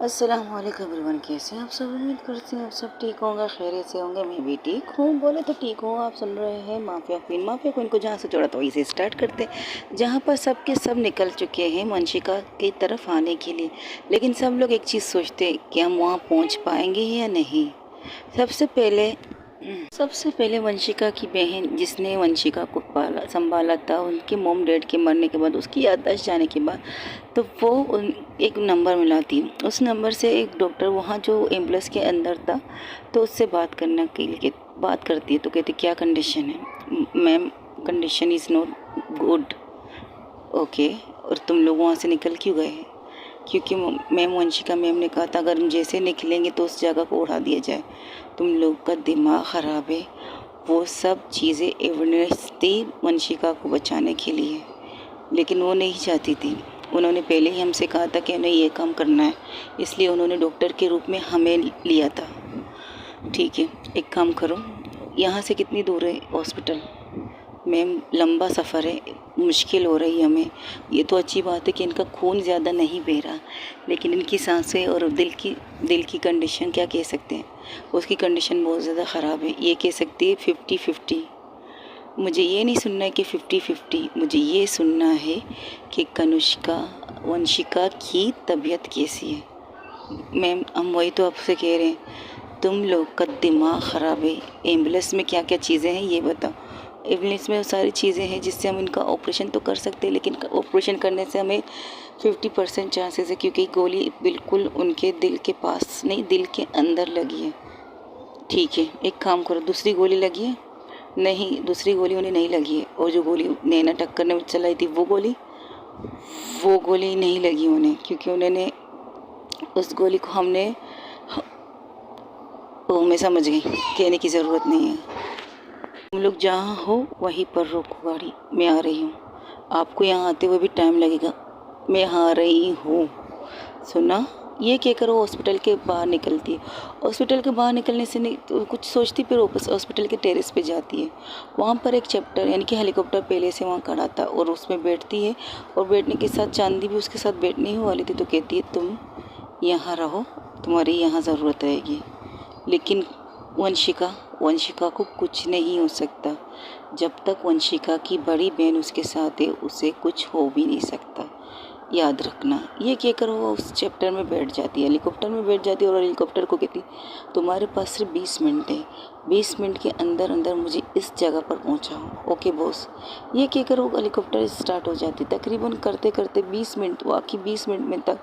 अस्सलाम वालेकुम एवरीवन, कैसे हैं आप सब। उम्मीद करती हूँ आप सब ठीक होंगे, खैरियत से होंगे। मैं भी ठीक हूँ, बोले तो ठीक हूँ। आप सुन रहे हैं माफिया क्वीन को। जहाँ से छोड़ा तो वहीं से स्टार्ट करते हैं, जहाँ पर सब के सब निकल चुके हैं वंशिका की तरफ आने के लिए। लेकिन सब लोग एक चीज़ सोचते हैं कि हम वहाँ पहुँच पाएंगे या नहीं। सबसे पहले वंशिका की बहन, जिसने वंशिका को संभाला था, उनके मॉम डैड के मरने के बाद, उसकी याददाश्त जाने के बाद, तो वो एक नंबर मिला थी। उस नंबर से एक डॉक्टर वहाँ जो एम्बुलेंस के अंदर था, तो उससे बात करने के लिए बात करती है। तो कहती क्या कंडीशन है। Ma'am, condition is not good. Okay, और तुम लोग वहाँ से निकल क्यों गए। क्योंकि मैम, वंशिका मैम ने कहा था अगर हम जैसे निकलेंगे तो उस जगह को उड़ा दिया जाए। तुम लोग का दिमाग ख़राब है। वो सब चीज़ें एविडेंस थी वंशिका को बचाने के लिए, लेकिन वो नहीं चाहती थी। उन्होंने पहले ही हमसे कहा था कि उन्हें ये काम करना है, इसलिए उन्होंने डॉक्टर के रूप में हमें लिया था। ठीक है, एक काम करो, यहाँ से कितनी दूर है हॉस्पिटल। मैम, लंबा सफ़र है, मुश्किल हो रही है हमें। ये तो अच्छी बात है कि इनका खून ज़्यादा नहीं बह रहा, लेकिन इनकी सांसें और दिल की कंडीशन क्या कह सकते हैं। उसकी कंडीशन बहुत ज़्यादा ख़राब है। ये कह सकती है 50-50। मुझे ये नहीं सुनना है कि 50-50, मुझे ये सुनना है कि वंशिका की तबीयत कैसी है। मैम, हम वही तो आपसे कह रहे हैं, तुम लोग का दिमाग ख़राब है। एम्बुलेंस में क्या क्या चीज़ें हैं ये बताओ। एम्बुलेंस में वो सारी चीज़ें हैं जिससे हम इनका ऑपरेशन तो कर सकते हैं, लेकिन ऑपरेशन करने से हमें 50% चांसेस है, क्योंकि गोली बिल्कुल उनके दिल के पास नहीं, दिल के अंदर लगी है। ठीक है, एक काम करो, दूसरी गोली लगी है। नहीं, दूसरी गोली उन्हें नहीं लगी है। और जो गोली नैना टक्कर ने चलाई थी वो गोली नहीं लगी उन्हें, क्योंकि उन्होंने उस गोली को मैं समझ गई, कहने की ज़रूरत नहीं है। तुम लोग जहाँ हो वहीं पर रोको गाड़ी, मैं आ रही हूँ। आपको यहाँ आते हुए भी टाइम लगेगा, मैं आ रही हूँ। सुना। ये कहकर वो हॉस्पिटल के बाहर निकलती है। हॉस्पिटल के बाहर निकलने से नहीं तो कुछ सोचती, फिर वापस हॉस्पिटल के टेरेस पे जाती है। वहाँ पर एक चैप्टर यानी कि हेलीकॉप्टर पहले से वहाँ खड़ा था, और उसमें बैठती है। और बैठने के साथ चांदी भी उसके साथ बैठने ही वाली थी। तो कहती है तुम यहाँ रहो, तुम्हारी यहाँ ज़रूरत रहेगी। लेकिन वंशिका को कुछ नहीं हो सकता। जब तक वंशिका की बड़ी बहन उसके साथ है, उसे कुछ हो भी नहीं सकता, याद रखना। ये कहकर वो उस चैप्टर में बैठ जाती है, हेलीकॉप्टर में बैठ जाती है। और हेलीकॉप्टर को कहती तुम्हारे पास सिर्फ 20 मिनट है, 20 मिनट के अंदर अंदर मुझे इस जगह पर पहुंचाओ। Okay boss. ये कहकर वो हेलीकॉप्टर स्टार्ट हो जाती। तकरीबन करते करते 20 मिनट, बाकी 20 मिनट में तक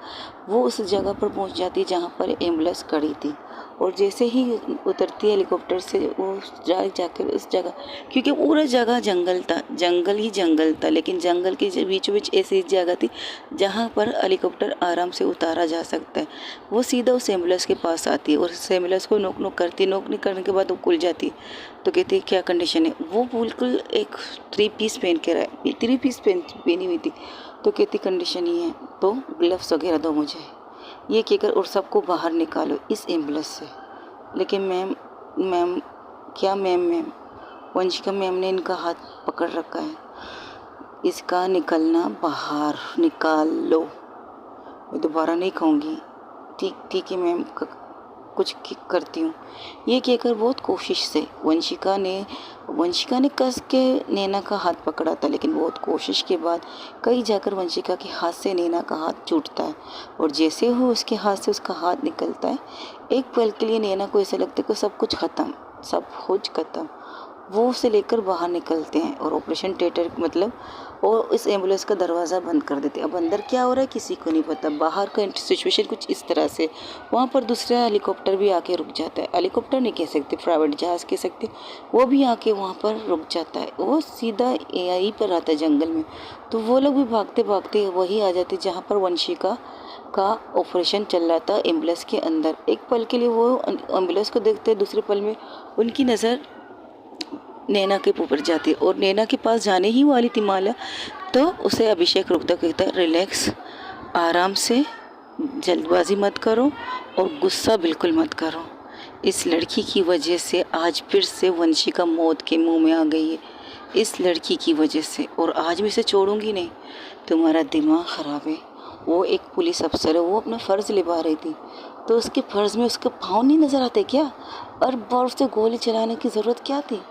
वो उस जगह पर पहुंच जाती जहाँ पर एम्बुलेंस खड़ी थी। और जैसे ही उतरती है हेलीकॉप्टर से, वो जाकर उस जगह, क्योंकि पूरा जगह जंगल था, जंगल ही जंगल था, लेकिन जंगल के बीचों बीच ऐसी जगह थी जहाँ पर हेलीकॉप्टर आराम से उतारा जा सकता है। वो सीधा उस एम्बुलेंस के पास आती है और उस एम्बुलेंस को नोक नोक करती है। नोक नहीं करने के बाद वो खुल जाती है। तो कहती है क्या कंडीशन है। वो बिल्कुल एक 3 पीस पहन के रहा, 3 पीस पहनी हुई थी। तो कहती कंडीशन ही है तो ग्लव्स वगैरह दो मुझे, ये कहकर और सबको बाहर निकालो इस एम्बुलेंस से। लेकिन मैम क्या मैम वंशिका मैम ने इनका हाथ पकड़ रखा है, इसका निकलना बाहर निकाल लो। मैं दोबारा नहीं कहूँगी। ठीक है मैम, कुछ करती हूँ। ये कहकर बहुत कोशिश से वंशिका ने कस के नैना का हाथ पकड़ा था, लेकिन बहुत कोशिश के बाद कहीं जाकर वंशिका के हाथ से नैना का हाथ छूटता है। और जैसे हो उसके हाथ से उसका हाथ निकलता है, एक पल के लिए नैना को ऐसा लगता है कि सब कुछ ख़त्म, सब कुछ ख़त्म। वो उसे लेकर बाहर निकलते हैं और ऑपरेशन थिएटर और इस एम्बुलेंस का दरवाज़ा बंद कर देते हैं। अब अंदर क्या हो रहा है किसी को नहीं पता। बाहर का सिचुएशन कुछ इस तरह से, वहाँ पर दूसरा हेलीकॉप्टर भी आके रुक जाता है। हेलीकॉप्टर नहीं कह सकते, प्राइवेट जहाज़ कह सकते, वो भी आके वहाँ पर रुक जाता है। वो सीधा यहीं पर आता है जंगल में। तो वो लोग भी भागते भागते वही आ जाते जहाँ पर वंशिका का ऑपरेशन चल रहा था एम्बुलेंस के अंदर। एक पल के लिए वो एम्बुलेंस को देखते, दूसरे पल में उनकी नज़र नैना के ऊपर जाती है। और नैना के पास जाने ही वाली थी माला, तो उसे अभिषेक रोकता, कहता है रिलैक्स, आराम से, जल्दबाजी मत करो और गुस्सा बिल्कुल मत करो। इस लड़की की वजह से आज फिर से वंशिका मौत के मुंह में आ गई है, इस लड़की की वजह से, और आज भी इसे छोड़ूंगी नहीं। तुम्हारा दिमाग ख़राब है। वो एक पुलिस अफसर है, वो अपना फ़र्ज़ निभा रही थी, तो उसके फ़र्ज़ में उसके पाँव नहीं नज़र आते क्या? और बार उससे गोली चलाने की ज़रूरत क्या थी?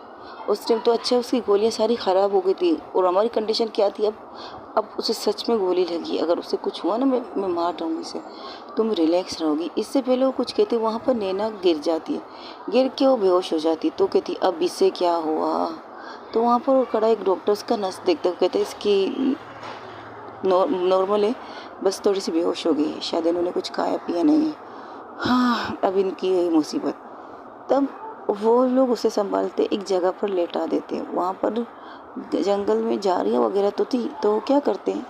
उस टाइम तो अच्छा उसकी गोलियाँ सारी ख़राब हो गई थी, और हमारी कंडीशन क्या थी अब उसे सच में गोली लगी, अगर उसे कुछ हुआ ना मैं मार दूँगी इसे, तुम रिलैक्स रहोगी। इससे पहले वो कुछ कहती, वहाँ पर नैना गिर जाती है, गिर के वो बेहोश हो जाती, तो कहती अब इससे क्या हुआ? तो वहाँ पर खड़ा एक डॉक्टर उसका नस देखते हुए कहते इसकी नॉर्मल है, बस थोड़ी सी बेहोश हो गई है, शायद इन्होंने कुछ खाया पिया नहीं है, हाँ अब इनकी यही मुसीबत। तब वो लोग उसे संभालते एक जगह पर लेटा देते। वहाँ पर जंगल में झाड़ियाँ वगैरह तो थी, तो क्या करते हैं,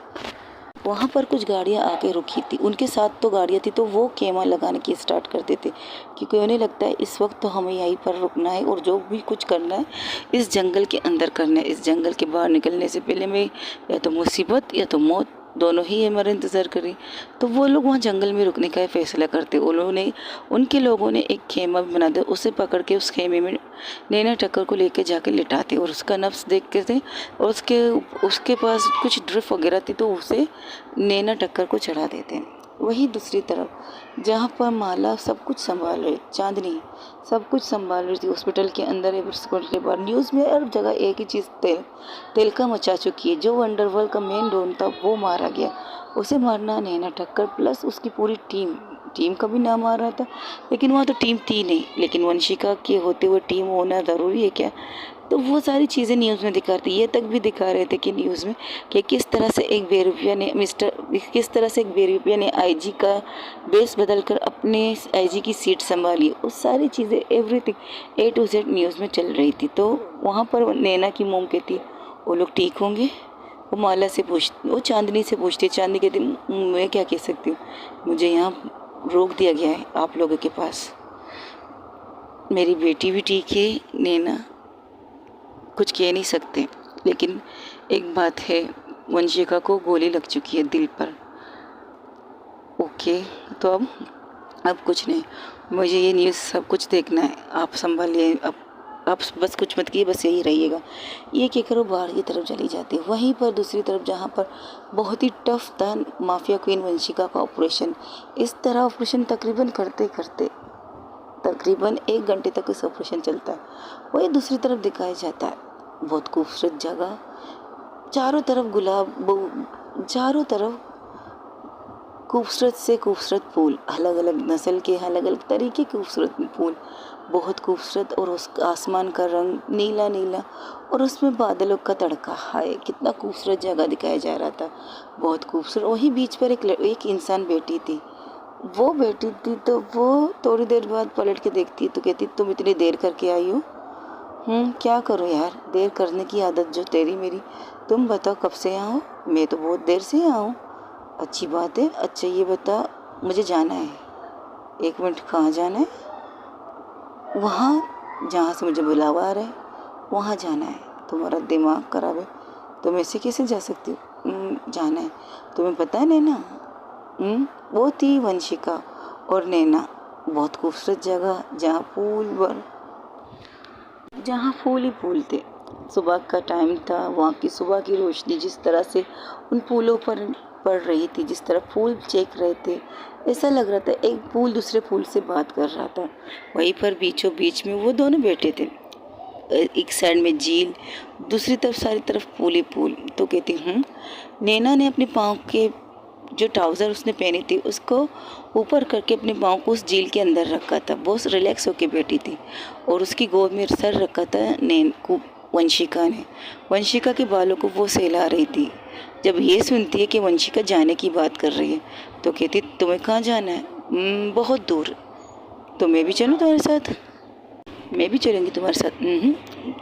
वहाँ पर कुछ गाड़ियाँ आके रुकी थी, उनके साथ तो गाड़ियाँ थी, तो वो खेमा लगाने की स्टार्ट कर देते, क्योंकि उन्हें लगता है इस वक्त तो हमें यहीं पर रुकना है और जो भी कुछ करना है इस जंगल के अंदर करना है। इस जंगल के बाहर निकलने से पहले में या तो मुसीबत या तो मौत, दोनों ही हमारा इंतज़ार करें। तो वो लोग वहाँ जंगल में रुकने का फैसला करते। उन्होंने उनके लोगों ने एक खेमा भी बना दिया, उसे पकड़ के उस खेमे में नैना टक्कर को लेके जाके लिटाते और उसका नफ्स देखते थे, और उसके पास कुछ ड्रिप वगैरह थी, तो उसे नैना टक्कर को चढ़ा देते। वही दूसरी तरफ जहाँ पर माला सब कुछ संभाल रही, चांदनी सब कुछ संभाल रही थी हॉस्पिटल के अंदर है, हॉस्पिटल के बाहर, न्यूज़ में हर जगह एक ही चीज़ तेल का मचा चुकी है। जो वंडरवर्ल्ड का मेन डॉन था वो मारा गया, उसे मारना नैना टक्कर प्लस उसकी पूरी टीम का भी नाम आ रहा था, लेकिन वहाँ तो टीम थी नहीं, लेकिन वंशिका के होते हुए टीम होना ज़रूरी है क्या? तो वो सारी चीज़ें न्यूज़ में दिखाती, ये तक भी दिखा रहे थे कि न्यूज़ में कि किस तरह से एक बेरूपिया ने आईजी का बेस बदल कर अपने आईजी की सीट संभाली। वो सारी चीज़ें everything A to Z news में चल रही थी। तो वहाँ पर नैना की मोम कहती वो लोग ठीक होंगे, वो माला से वो चांदनी से पूछती, चांदनी कहती मैं क्या कह सकती हूँ, मुझे यहाँ रोक दिया गया है आप लोगों के पास, मेरी बेटी भी ठीक है, नैना कुछ कह नहीं सकते, लेकिन एक बात है, वंशिका को गोली लग चुकी है दिल पर। ओके, तो अब कुछ नहीं, मुझे ये न्यूज़ सब कुछ देखना है, आप संभालिए, अब आप बस कुछ मत कीजिए, बस यही रहिएगा। ये क्या करो, बाहर की तरफ चली जाती है। वहीं पर दूसरी तरफ जहाँ पर बहुत ही टफ था माफिया क्वीन वंशिका का ऑपरेशन, इस तरह ऑपरेशन तकरीबन करते करते तकरीबन 1 घंटे तक इस ऑपरेशन चलता है। वही दूसरी तरफ दिखाया जाता है बहुत खूबसूरत जगह, चारों तरफ चारों तरफ खूबसूरत से खूबसूरत फूल, अलग अलग नस्ल के अलग अलग तरीके के खूबसूरत फूल, बहुत खूबसूरत, और उस आसमान का रंग नीला नीला और उसमें बादलों का तड़का, हाय कितना खूबसूरत जगह दिखाया जा रहा था, बहुत खूबसूरत। वहीं बीच पर एक इंसान बैठी थी, तो वो थोड़ी देर बाद पलट के देखती तो कहती तुम इतनी देर करके आई हो? क्या करूँ यार, देर करने की आदत जो तेरी मेरी। तुम बताओ कब से यहाँ हो? मैं तो बहुत देर से यहाँ हूँ। अच्छी बात है। अच्छा ये बता, मुझे जाना है। 1 मिनट, कहाँ जाना है? वहाँ जहाँ से मुझे बुलावा आ रहा है वहाँ जाना है। तुम्हारा दिमाग खराब है, तुम ऐसे कैसे जा सकती हो? जाना है, तुम्हें पता है नैना? वो थी वंशिका और नैना, बहुत खूबसूरत जगह जहाँ फूल ही फूल थे। सुबह का टाइम था, वहाँ की सुबह की रोशनी जिस तरह से उन फूलों पर पड़ रही थी, जिस तरह फूल चेक रहे थे, ऐसा लग रहा था एक फूल दूसरे फूल से बात कर रहा था। वहीं पर बीचों बीच में वो दोनों बैठे थे, एक साइड में झील, दूसरी तरफ सारी तरफ फूल ही फूल। तो कहती नैना ने अपने पाँव के जो ट्राउज़र उसने पहनी थी उसको ऊपर करके अपने पाँव को उस झील के अंदर रखा था, बहुत रिलैक्स होके बैठी थी, और उसकी गोद में सर रखा था वंशिका के बालों को वो सहला रही थी। जब ये सुनती है कि वंशिका जाने की बात कर रही है तो कहती तुम्हें कहाँ जाना है? बहुत दूर। तो मैं भी चलूँ तुम्हारे साथ? मैं भी चलूँगी तुम्हारे साथ।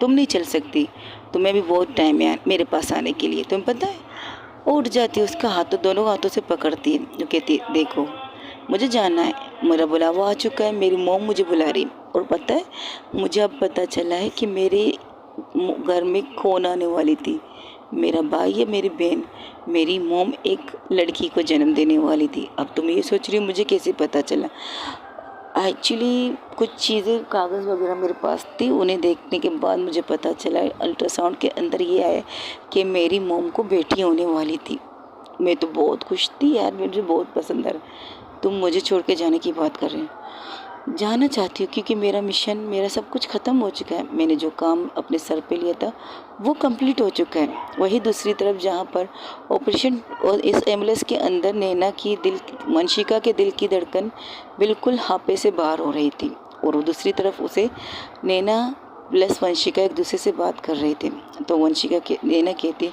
तुम नहीं चल सकती, तुम्हें भी बहुत टाइम है मेरे पास आने के लिए, तुम्हें पता है। उठ जाती है, उसका हाथ तो दोनों हाथों से पकड़ती है, जो कहती है देखो मुझे जाना है, मेरा बुलावा आ चुका है, मेरी मॉम मुझे बुला रही। और पता है मुझे अब पता चला है कि मेरे घर में कौन आने वाली थी, मेरा भाई या मेरी बहन। मेरी मॉम एक लड़की को जन्म देने वाली थी। अब तुम ये सोच रही हो मुझे कैसे पता चला? एक्चुअली कुछ चीज़ें कागज़ वगैरह मेरे पास थी, उन्हें देखने के बाद मुझे पता चला, अल्ट्रासाउंड के अंदर ये आया कि मेरी मॉम को बेटी होने वाली थी। मैं तो बहुत खुश थी यार, मुझे बहुत पसंद आ रहा। तुम मुझे छोड़ के जाने की बात कर रहे हो। जाना चाहती हूँ क्योंकि मेरा मिशन, मेरा सब कुछ ख़त्म हो चुका है। मैंने जो काम अपने सर पे लिया था वो कंप्लीट हो चुका है। वही दूसरी तरफ जहाँ पर ऑपरेशन और इस एम्बुलेंस के अंदर नैना की दिल, वंशिका के दिल की धड़कन बिल्कुल हापे से बाहर हो रही थी, और दूसरी तरफ उसे नैना प्लस वंशिका एक दूसरे से बात कर रहे थे। तो वंशिका के नैना कहती,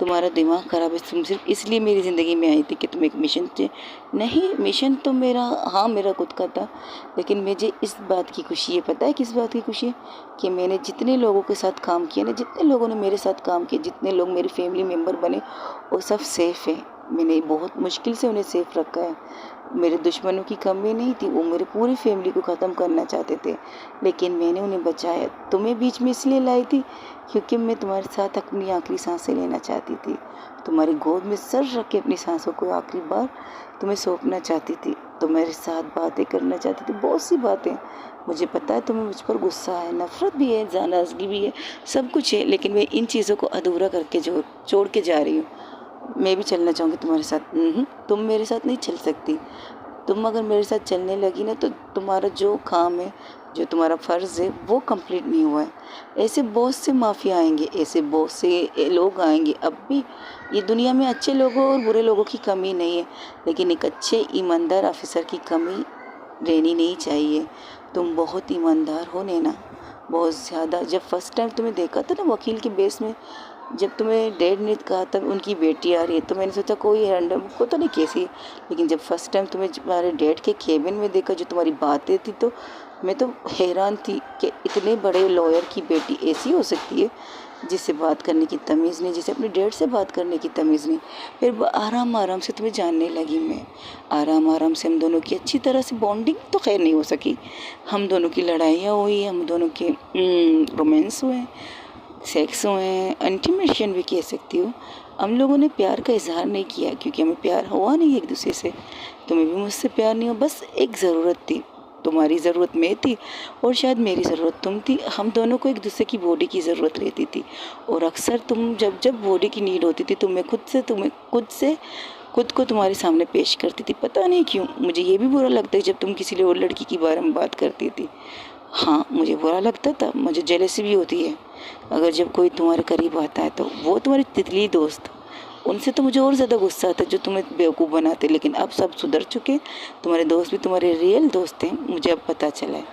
तुम्हारा दिमाग ख़राब है, तुम सिर्फ इसलिए मेरी ज़िंदगी में आई थी कि तुम एक मिशन थे। नहीं, मिशन तो मेरा, हाँ मेरा खुद का था, लेकिन मुझे इस बात की खुशी है, पता है किस बात की खुशी है? कि मैंने जितने लोगों के साथ काम किया ना, जितने लोगों ने मेरे साथ काम किया, जितने लोग मेरे फैमिली मेम्बर बने, वो सब सेफ़ है। मैंने बहुत मुश्किल से उन्हें सेफ़ रखा है। मेरे दुश्मनों की कमी नहीं थी, वो मेरी पूरी फैमिली को ख़त्म करना चाहते थे, लेकिन मैंने उन्हें बचाया। तुम्हें बीच में इसलिए लाई थी क्योंकि मैं तुम्हारे साथ अपनी आखिरी सांसें लेना चाहती थी, तुम्हारी गोद में सर रख के अपनी सांसों को आखिरी बार तुम्हें सौंपना चाहती थी, तुम्हारे साथ बातें करना चाहती थी, बहुत सी बातें। मुझे पता है तुम्हें मुझ पर गुस्सा है, नफ़रत भी है, नाराज़गी भी है, सब कुछ है, लेकिन मैं इन चीज़ों को अधूरा करके छोड़ के जा रही हूँ। मैं भी चलना चाहूँगी तुम्हारे साथ। तुम मेरे साथ नहीं चल सकती। तुम अगर मेरे साथ चलने लगी ना, तो तुम्हारा जो काम है, जो तुम्हारा फ़र्ज़ है, वो कंप्लीट नहीं हुआ है। ऐसे बहुत से माफिया आएंगे, ऐसे बहुत से लोग आएंगे। अब भी ये दुनिया में अच्छे लोगों और बुरे लोगों की कमी नहीं है, लेकिन एक अच्छे ईमानदार ऑफिसर की कमी रहनी नहीं चाहिए। तुम बहुत ईमानदार हो नैना, बहुत ज़्यादा। जब फर्स्ट टाइम तुम्हें देखा था ना वकील के बेस में, जब तुम्हें डैड ने कहा तब उनकी बेटी आ रही है, तो मैंने सोचा कोई रैंडम को तो नहीं कैसी, लेकिन जब फर्स्ट टाइम तुम्हें तुम्हारे डैड के केबिन में देखा, जो तुम्हारी बातें थी, तो मैं तो हैरान थी कि इतने बड़े लॉयर की बेटी ऐसी हो सकती है, जिससे बात करने की तमीज़ नहीं, जिसे अपने डैड से बात करने की तमीज़ नहीं। फिर आराम आराम से तुम्हें जानने लगी मैं, आराम आराम से हम दोनों की अच्छी तरह से बॉन्डिंग तो खैर नहीं हो सकी, हम दोनों की लड़ाइयाँ हुई, हम दोनों के रोमांस हुए, सेक्स हुए, इंटीमेशन भी कह सकती हूँ। हम लोगों ने प्यार का इजहार नहीं किया क्योंकि हमें प्यार हुआ नहीं एक दूसरे से। तुम्हें भी मुझसे प्यार नहीं हो, बस एक ज़रूरत थी, तुम्हारी ज़रूरत मैं थी और शायद मेरी ज़रूरत तुम थी। हम दोनों को एक दूसरे की बॉडी की ज़रूरत रहती थी, और अक्सर तुम जब जब बॉडी की नीड होती थी, तुम्हें खुद को तुम्हारे सामने पेश करती थी। पता नहीं क्यों मुझे ये भी बुरा लगता है जब तुम किसी और लड़की के बारे में बात करती थी। हाँ, मुझे बुरा लगता था, मुझे जेलसी भी होती है अगर जब कोई तुम्हारे करीब आता है, तो वो तुम्हारी तितली दोस्त, उनसे तो मुझे और ज़्यादा गुस्सा आता है जो तुम्हें बेवकूफ़ बनाते। लेकिन अब सब सुधर चुके, तुम्हारे दोस्त भी तुम्हारे रियल दोस्त हैं, मुझे अब पता चला है।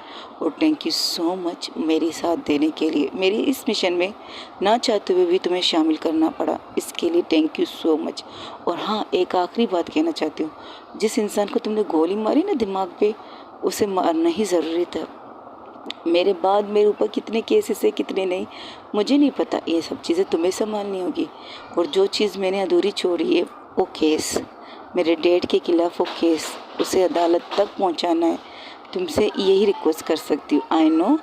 और थैंक यू सो मच मेरे साथ देने के लिए, मेरी इस मिशन में ना चाहते हुए भी तुम्हें शामिल करना पड़ा, इसके लिए थैंक यू सो मच। और हाँ, एक आखिरी बात कहना चाहती हूँ, जिस इंसान को तुमने गोली मारी ना दिमाग पे, उसे मारना ही ज़रूरी था। मेरे बाद मेरे ऊपर कितने केसेस है, कितने नहीं, मुझे नहीं पता, ये सब चीज़ें तुम्हें संभालनी होगी। और जो चीज़ मैंने अधूरी छोड़ी है, वो केस, मेरे डैड के खिलाफ वो केस, उसे अदालत तक पहुंचाना है। तुमसे यही रिक्वेस्ट कर सकती हूँ। आई नो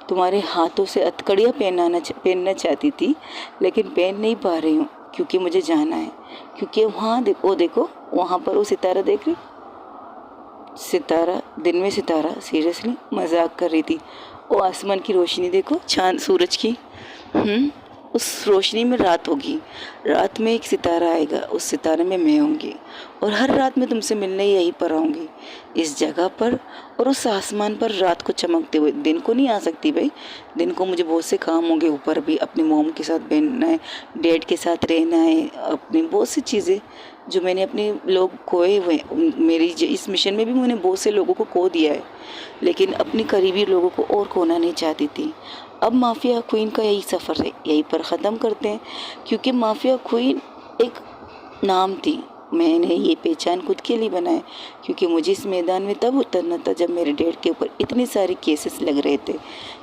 तुम्हारे हाथों से हथकड़ियाँ पहनना चाहती थी, लेकिन पहन नहीं पा रही हूँ क्योंकि मुझे जाना है। क्योंकि वहाँ देखो वहाँ पर वो सितारा देख रही, सितारा, दिन में सितारा, सीरियसली मजाक कर रही थी। वो आसमान की रोशनी देखो, चांद सूरज की, उस रोशनी में रात होगी, रात में एक सितारा आएगा, उस सितारे में मैं होंगी, और हर रात में तुमसे मिलने यहीं पर आऊँगी, इस जगह पर और उस आसमान पर रात को चमकते हुए। दिन को नहीं आ सकती भाई, दिन को मुझे बहुत से काम होंगे, ऊपर भी अपनी मोम के साथ बैठना है, डैड के साथ रहना है, अपनी बहुत सी चीज़ें जो मैंने अपने लोग खोए हुए, मेरी इस मिशन में भी मैंने बहुत से लोगों को खो दिया है, लेकिन अपनी करीबी लोगों को और खोना नहीं चाहती थी। अब माफिया क्वीन का यही सफ़र है, यहीं पर ख़त्म करते हैं, क्योंकि माफिया क्वीन एक नाम थी, मैंने ये पहचान खुद के लिए बनाया, क्योंकि मुझे इस मैदान में तब उतरना था जब मेरे डैड के ऊपर इतने सारे केसेस लग रहे थे,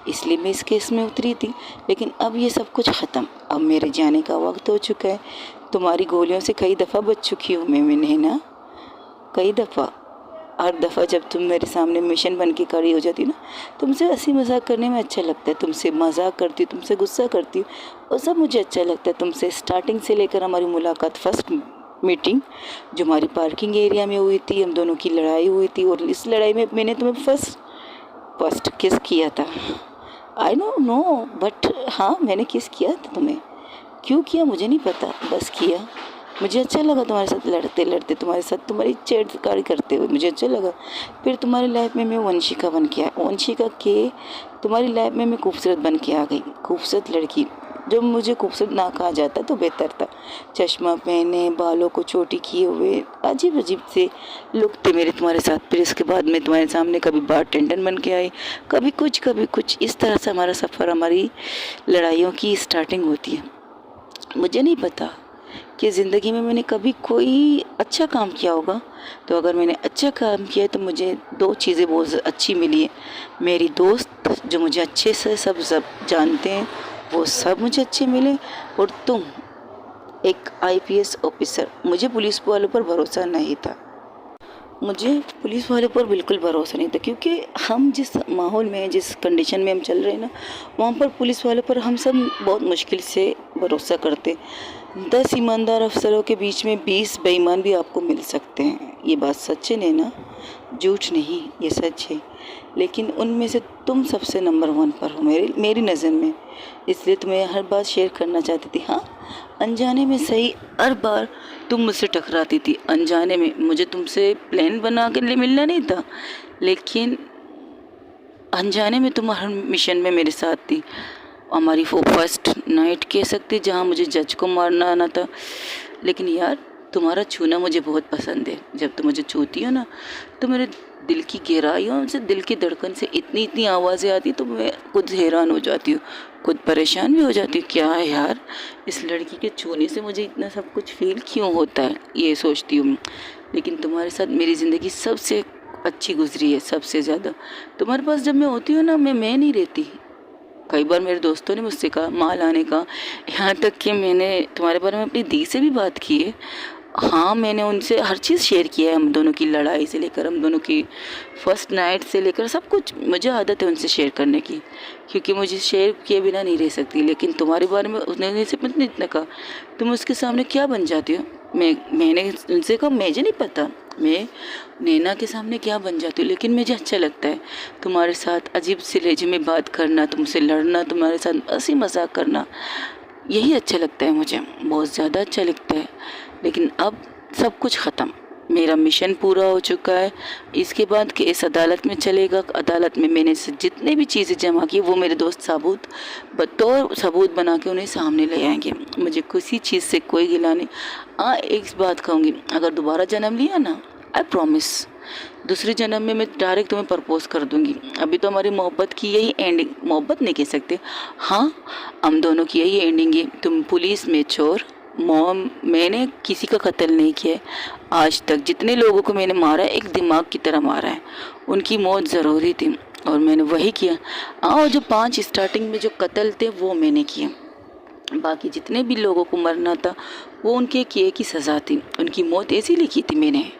इसलिए मैं इस केस में उतरी थी। लेकिन अब ये सब कुछ ख़त्म, अब मेरे जाने का वक्त हो चुका है। तुम्हारी गोलियों से कई दफ़ा बच चुकी हूँ मैं नैना, कई दफ़ा। हर दफ़ा जब तुम मेरे सामने मिशन बन के खड़ी हो जाती ना, तुमसे हंसी मजाक करने में अच्छा लगता है, तुमसे मजाक करती हूँ, तुमसे गुस्सा करती हूँ, और सब मुझे अच्छा लगता है। तुमसे स्टार्टिंग से लेकर हमारी मुलाकात, फर्स्ट मीटिंग जो हमारी पार्किंग एरिया में हुई थी, हम दोनों की लड़ाई हुई थी, और इस लड़ाई में मैंने तुम्हें फर्स्ट किस किया था। आई डोंट नो, बट हाँ मैंने किस किया था तुम्हें, क्यों किया मुझे नहीं पता, बस किया। मुझे अच्छा लगा तुम्हारे साथ लड़ते लड़ते, तुम्हारे साथ तुम्हारी छेड़छाड़ करते हुए मुझे अच्छा लगा। फिर तुम्हारी लाइफ में मैं वंशिका बन के वंशिका के तुम्हारी लाइफ में मैं खूबसूरत बन के आ गई, खूबसूरत लड़की। जब मुझे खूबसूरत ना कहा जाता तो बेहतर था। चश्मा पहने, बालों को छोटी किए हुए, अजीब अजीब से लुक थे मेरे तुम्हारे साथ। फिर इसके बाद मैं तुम्हारे सामने कभी बारटेंडर बन के आई, कभी कुछ। इस तरह से हमारा सफ़र, हमारी लड़ाइयों की स्टार्टिंग होती है। मुझे नहीं पता कि ज़िंदगी में मैंने कभी कोई अच्छा काम किया होगा। तो अगर मैंने अच्छा काम किया है तो मुझे दो चीज़ें बहुत अच्छी मिली है। मेरी दोस्त जो मुझे अच्छे से सब जानते हैं, वो सब मुझे अच्छे मिले। और तुम एक आईपीएस ऑफिसर। मुझे पुलिस वालों पर भरोसा नहीं था, मुझे पुलिस वालों पर बिल्कुल भरोसा नहीं था, क्योंकि हम जिस माहौल में, जिस कंडीशन में हम चल रहे हैं ना, वहाँ पर पुलिस वालों पर हम सब बहुत मुश्किल से भरोसा करते। 10 ईमानदार अफसरों के बीच में 20 बेईमान भी आपको मिल सकते हैं। ये बात सच है ना, झूठ नहीं, ये सच है। लेकिन उनमें से तुम सबसे नंबर 1 पर हो मेरी नज़र में, इसलिए तुम्हें हर बात शेयर करना चाहती थी। हाँ, अनजाने में सही, हर बार तुम मुझसे टकराती थी अनजाने में। मुझे तुमसे प्लान बना के लिए मिलना नहीं था, लेकिन अनजाने में तुम हर मिशन में मेरे साथ थी। हमारी वो फर्स्ट नाइट कह सकती जहाँ मुझे जज को मारना आना था। लेकिन यार, तुम्हारा छूना मुझे बहुत पसंद है। जब तुम मुझे छूती हो ना, तो मेरे दिल की गहराइयों से, दिल की धड़कन से इतनी आवाज़ें आती, तो मैं खुद हैरान हो जाती हूँ, खुद परेशान भी हो जाती हूँ। क्या है यार, इस लड़की के छूने से मुझे इतना सब कुछ फील क्यों होता है, ये सोचती हूँ। लेकिन तुम्हारे साथ मेरी ज़िंदगी सबसे अच्छी गुजरी है, सबसे ज़्यादा। तुम्हारे पास जब मैं होती हूँ ना, मैं नहीं रहती। कई बार मेरे दोस्तों ने मुझसे कहा माँ लाने का, यहाँ तक कि मैंने तुम्हारे बारे में अपनी दी से भी बात की है। हाँ, मैंने उनसे हर चीज़ शेयर किया है, हम दोनों की लड़ाई से लेकर, हम दोनों की फर्स्ट नाइट से लेकर सब कुछ। मुझे आदत है उनसे शेयर करने की, क्योंकि मुझे शेयर किए बिना नहीं रह सकती। लेकिन तुम्हारे बारे में उसने सिर्फ इतना कहा, तुम उसके सामने क्या बन जाती हो। मैंने उनसे कहा मुझे नहीं पता मैं नैना के सामने क्या बन जाती हूँ, लेकिन मुझे अच्छा लगता है तुम्हारे साथ अजीब से लहजे में बात करना, तुमसे लड़ना, तुम्हारे साथ हंसी मजाक करना। यही अच्छा लगता है मुझे, बहुत ज़्यादा अच्छा लगता है। लेकिन अब सब कुछ ख़त्म, मेरा मिशन पूरा हो चुका है। इसके बाद केस अदालत में चलेगा। अदालत में मैंने जितने भी चीज़ें जमा की, वो मेरे दोस्त बतौर सबूत बना के उन्हें सामने ले आएंगे। मुझे किसी चीज़ से कोई गिला नहीं। हाँ, एक बात कहूँगी, अगर दोबारा जन्म लिया ना, आई प्रॉमिस, दूसरे जन्म में मैं डायरेक्ट तुम्हें प्रपोज कर दूंगी। अभी तो हमारी मोहब्बत की यही एंडिंग, मोहब्बत नहीं कह सकते, हाँ, हम दोनों की यही एंडिंग है। तुम पुलिस में चोर, मैंने किसी का कत्ल नहीं किया है आज तक। जितने लोगों को मैंने मारा है, एक दिमाग की तरह मारा है। उनकी मौत ज़रूरी थी और मैंने वही किया। और जो 5 स्टार्टिंग में जो कत्ल थे, वो मैंने किए। बाकी जितने भी लोगों को मरना था, वो उनके किए की सज़ा थी। उनकी मौत ऐसी लिखी थी मैंने,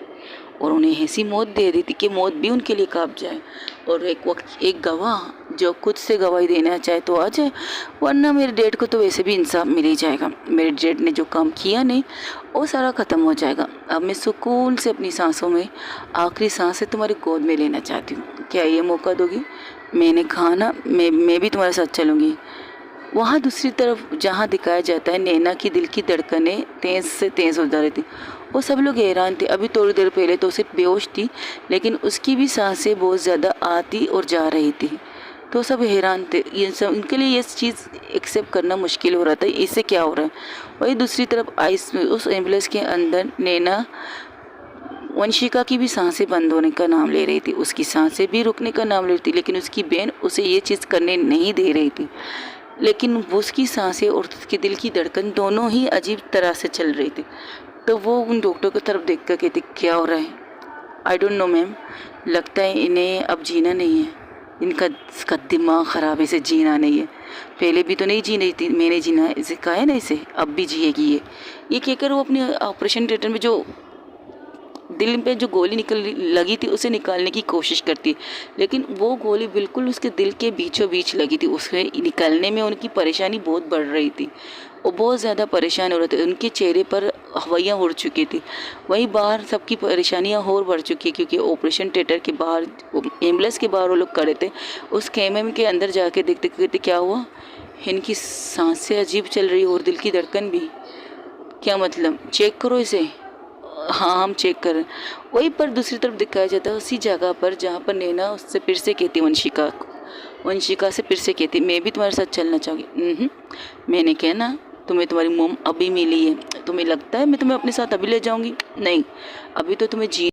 और उन्हें ऐसी मौत दे दी थी कि मौत भी उनके लिए काँप जाए। और एक गवाह जो खुद से गवाही देना चाहे तो आ जाए, वरना मेरे डैड को तो वैसे भी इंसाफ मिल ही जाएगा। मेरे डैड ने जो काम किया नहीं, वो सारा ख़त्म हो जाएगा। अब मैं सुकून से अपनी सांसों में आखिरी सांसें तुम्हारी गोद में लेना चाहती हूँ। क्या ये मौका दोगी? मैंने कहा ना, मैं भी तुम्हारे साथ चलूँगी। वहाँ दूसरी तरफ जहाँ दिखाया जाता है नैना की दिल की धड़कनें तेज़ से तेज़ हो जा रही थी। वो सब लोग हैरान थे। अभी थोड़ी देर पहले तो सिर्फ बेहोश थी, लेकिन उसकी भी सांसें बहुत ज़्यादा आती और जा रही थी। तो सब हैरान थे, ये सब उनके लिए ये चीज़ एक्सेप्ट करना मुश्किल हो रहा था, इससे क्या हो रहा है। वही दूसरी तरफ उस एम्बुलेंस के अंदर नैना वंशिका की भी सांसें बंद होने का नाम ले रही थी, उसकी सांसें भी रुकने का नाम ले रही थी, लेकिन उसकी बहन उसे ये चीज़ करने नहीं दे रही थी। लेकिन उसकी सांसें और उसके दिल की धड़कन दोनों ही अजीब तरह से चल रही थी। तो वो उन डॉक्टर की तरफ देख कर कहती, क्या हो रहा है? आई डोंट नो मैम, लगता है इन्हें अब जीना नहीं है, इसका दिमाग ख़राब है, इसे जीना नहीं है। पहले भी तो नहीं जी रही थी, मैंने जीना है, इसे कहा है ना, इसे अब भी जिएगी ये कहकर वो अपने ऑपरेशन थिएटर में जो दिल पे जो गोली लगी थी, उसे निकालने की कोशिश करती, लेकिन वो गोली बिल्कुल उसके दिल के बीचों बीच लगी थी। उसके निकालने में उनकी परेशानी बहुत बढ़ रही थी, वो बहुत ज़्यादा परेशान हो रहे थे। उनके चेहरे पर हवाइयाँ उड़ चुकी थी। वहीं बाहर सबकी परेशानियाँ और बढ़ चुकी, क्योंकि ऑपरेशन थिएटर के बाहर, एम्बुलेंस के बाहर वो लोग खड़े थे। उस खेमे के अंदर जाके देखते कहते, क्या हुआ? इनकी सांसें अजीब चल रही और दिल की धड़कन भी। क्या मतलब? चेक करो इसे। हाँ हम चेक कर रहे हैं। वही पर दूसरी तरफ दिखाया जाता है उसी जगह पर जहाँ पर नैना उससे फिर से कहती वंशिका को, वंशिका से फिर से कहती मैं भी तुम्हारे साथ चलना चाहूँगी। मैंने कहा ना तुम्हें तुम्हारी मोम अभी मिली है, तुम्हें लगता है मैं तुम्हें अपने साथ अभी ले जाऊँगी? नहीं, अभी तो तुम्हें जी